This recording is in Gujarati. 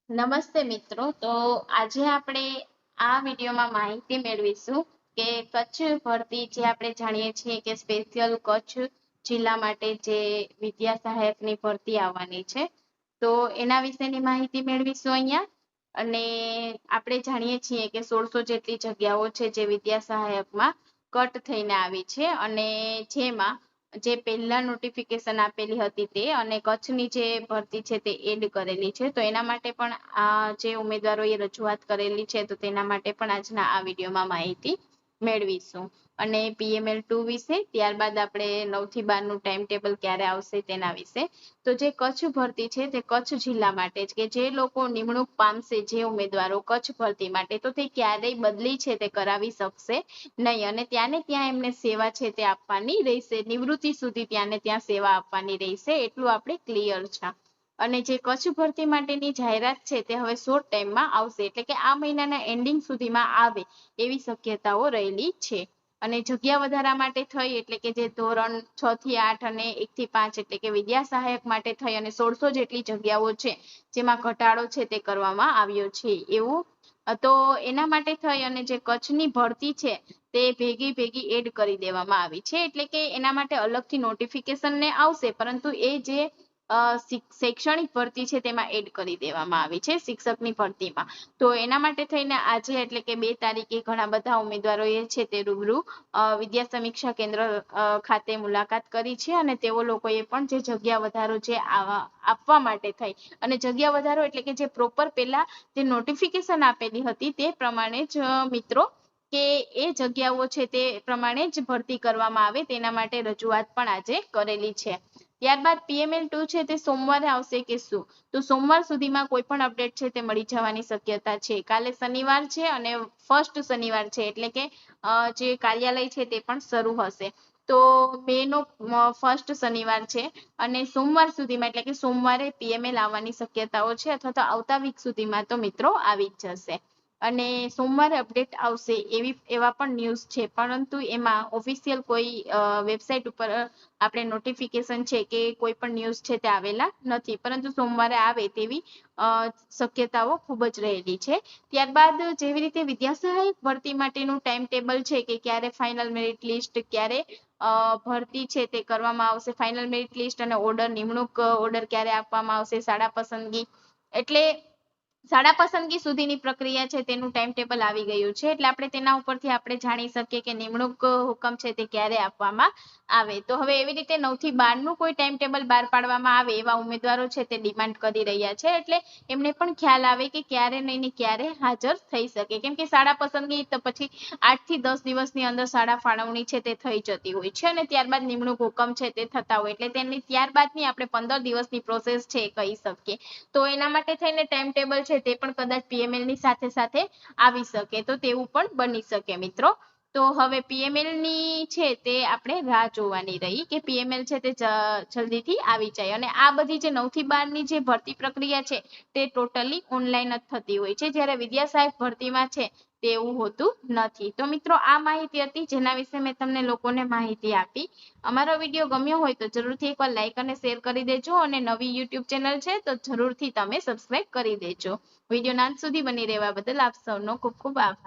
નમસ્તે મિત્રો. તો આજે આપણે આ વિડીયોમાં માહિતી મેળવીશું કે કચ્છ ભરતી જે આપણે જાણીએ છીએ કે સ્પેશિયલ કચ્છ જિલ્લા માટે જે વિદ્યા સહાયકની ભરતી આવવાની છે, તો એના વિશેની માહિતી મેળવીશું અહીંયા. અને આપણે જાણીએ છીએ કે 1600 જેટલી જગ્યાઓ છે જે વિદ્યા સહાયકમાં કટ થઈને આવી છે, અને જેમાં જે પહેલા નોટિફિકેશન આપેલી હતી તે અને કચ્છની જે ભરતી છે તે એડ કરેલી છે. તો એના માટે પણ આ જે ઉમેદવારોએ રજૂઆત કરેલી છે તો તેના માટે પણ આજના આ વિડીયોમાં માહિતી મેળવીશું. અને PML2 વિશે, ત્યારબાદ આપણે 9 થી 12 નું ટાઈમ ટેબલ ક્યારે આવશે તેના વિશે. તો જે કચ્છ ભરતી છે તે કચ્છ જિલ્લા માટે જ, કે જે લોકો નિમણૂક પામશે, જે ઉમેદવારો કચ્છ ભરતી માટે, તો તે ક્યારેય બદલી છે તે કરાવી શકશે નહીં, અને ત્યાં ને ત્યાં એમને સેવા છે તે આપવાની રહેશે, નિવૃત્તિ સુધી ત્યાં ને ત્યાં સેવા આપવાની રહેશે, એટલું આપણે ક્લિયર છે. અને જે કચ્છ ભરતી માટેની જાહેરાત છે તે હવે શોર્ટ ટાઈમમાં આવશે, એટલે કે આ મહિનાના એન્ડિંગ સુધીમાં આવે એવી શક્યતાઓ રહેલી છે. અને જગ્યા વધારા માટે થઈ, એટલે કે જે ધોરણ 6 થી 8 અને 1 થી 5, એટલે કે વિદ્યા સહાયક માટે થઈ અને 1600 જેટલી જગ્યાઓ છે જેમાં ઘટાડો છે તે કરવામાં આવ્યો છે એવું. તો એના માટે થઈ અને જે કચ્છની ભરતી છે તે ભેગી એડ કરી દેવામાં આવી છે, એટલે કે એના માટે અલગથી નોટિફિકેશન ને આવશે, પરંતુ એ જે શૈક્ષણિક ભરતી છે તેમાં એડ કરી દેવામાં આવી છે, શિક્ષકની ભરતીમાં. તો એના માટે થઈને આજે, એટલે કે 2 તારીખે ઘણા બધા ઉમેદવારોએ છે તે રૂબરૂ વિદ્યા સમીક્ષા કેન્દ્ર ખાતે મુલાકાત કરી છે, અને તેઓ લોકોએ પણ જે જગ્યા વધારો છે આપવા માટે થઈ, અને જગ્યા વધારો એટલે કે જે પ્રોપર પેલા જે નોટિફિકેશન આપેલી હતી તે પ્રમાણે જ મિત્રો, કે એ જગ્યાઓ છે તે પ્રમાણે જ ભરતી કરવામાં આવે તેના માટે રજૂઆત પણ આજે કરેલી છે. ત્યારબાદ PML2 છે તે સોમવારે આવશે કે શું? તો સોમવાર સુધીમાં કોઈ પણ અપડેટ છે તે મળી જવાની શક્યતા છે. કાલે શનિવાર છે અને ફર્સ્ટ શનિવાર છે, એટલે કે જે કાર્યાલય છે તે પણ શરૂ હશે. તો મે નો ફર્સ્ટ શનિવાર છે, અને સોમવાર સુધીમાં, એટલે કે સોમવારે PML આવવાની શક્યતાઓ છે, અથવા તો આવતા વીક સુધીમાં તો મિત્રો આવી જ જશે. અને સોમવારે અપડેટ આવશે એવા પણ ન્યૂઝ છે, પરંતુ એમાં ઓફિશિયલ કોઈ વેબસાઇટ ઉપર આપણે નોટિફિકેશન છે કે કોઈ પણ ન્યૂઝ છે તે આવેલા નથી, પરંતુ સોમવારે આવે તેવી શક્યતાઓ ખૂબ જ રહેલી છે. ત્યારબાદ જેવી રીતે વિદ્યા સહાયક ભરતી માટેનું ટાઈમ ટેબલ છે કે ક્યારે ફાઇનલ મેરિટ લિસ્ટ, ક્યારે ભરતી છે તે કરવામાં આવશે, ફાઇનલ મેરિટ લિસ્ટ અને ઓર્ડર, નિમણૂક ઓર્ડર ક્યારે આપવામાં આવશે, શાળા પસંદગી, એટલે શાળા પસંદગી સુધીની પ્રક્રિયા છે તેનું ટાઈમ ટેબલ આવી ગયું છે, એટલે આપણે તેના ઉપરથી આપણે જાણી શકીએ કે નિમણૂક હુકમ છે તે ક્યારે આપવામાં આવે. તો હવે એવી રીતે 9 થી 12 નું કોઈ ટાઈમ ટેબલ બહાર પાડવામાં આવે એવા ઉમેદવારો છે તે ડિમાન્ડ કરી રહ્યા છે, એટલે એમને પણ ખ્યાલ આવે કે ક્યારે નહીં ને ક્યારે હાજર થઈ શકે, કેમ કે શાળા પસંદગી તો પછી 8 થી 10 દિવસની અંદર શાળા ફાળવણી છે તે થઈ જતી હોય છે, અને ત્યારબાદ નિમણૂક હુકમ છે તે થતા હોય, એટલે તેની ત્યારબાદની આપણે 15 દિવસની પ્રોસેસ છે એ કહી શકીએ. તો એના માટે થઈને ટાઈમ ટેબલ છે તે પણ કદાચ PML ની સાથે સાથે આવી શકે, તો તેવું પણ બની શકે મિત્રો. તો હવે PML ની છે તે આપણે રાહ જોવાની રહી કે PML છે તે જલ્દીથી આવી જાય. અને આ બધી જે 9 થી 12 ની જે ભરતી પ્રક્રિયા છે તે ટોટલી ઓનલાઈન જ થતી હોય છે, જ્યારે વિદ્યા સહાયક ભરતીમાં છે તેવું હોતું નથી. તો મિત્રો આ માહિતી હતી જેના વિશે મેં તમને લોકોને માહિતી આપી. અમારો વિડીયો ગમ્યો હોય તો જરૂરથી એકવાર લાઈક અને શેર કરી દેજો, અને નવી YouTube ચેનલ છે તો જરૂરથી તમે સબસ્ક્રાઇબ કરી દેજો. વિડીયોના અંત સુધી બની રહેવા બદલ આપ સૌનો ખૂબ ખૂબ આભાર.